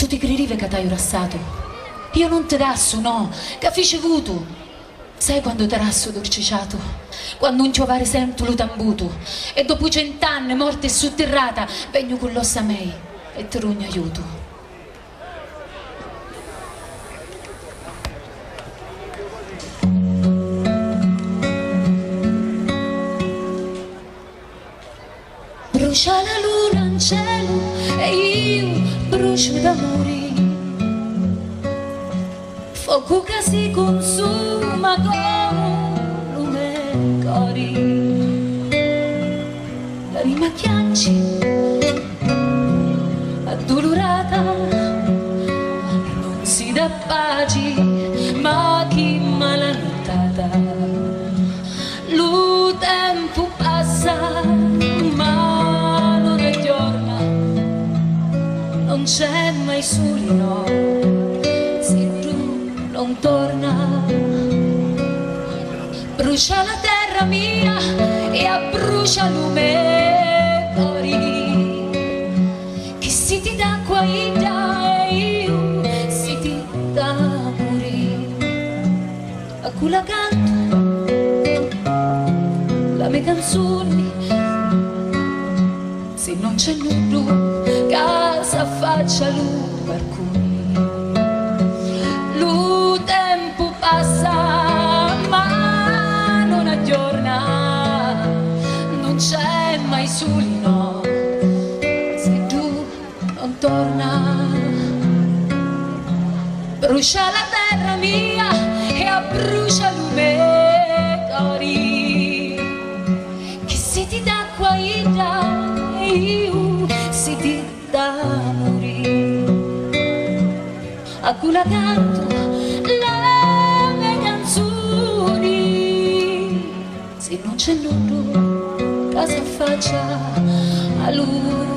tu ti credivi che t'hai rassato? Io non te dasso, no, che fece avuto. Sai quando te rasso dorciciato? Quando un giovare sento lo tambuto e dopo 100 anni morta e sotterrata vengo con l'ossa a me e te rogno aiuto. Brucia la luna in cielo e io brucio d'amore. Fuoco che si consuma come lume cori. La rima chiacci addolorata non si dà pace, ma chi malanottata. Lo tempo passa, ma non aggiorna, non c'è mai soli, no, se tu non torna. Brucia la terra mia e abbrucia lume cori, che si ti dà qua ida e io si ti dà morire. A cui la canto la mia canzone, se non c'è nulla che si affaccia lui barconi. Lo tempo passa ma non aggiorna, non c'è mai soli, no, se tu non torna. Brucia la terra mia e abbrucia lume cori, che si ti dà qua ida e io si ti dà morire. A cui la canto la mia canzone, se non c'è nulla che si affaccia a lui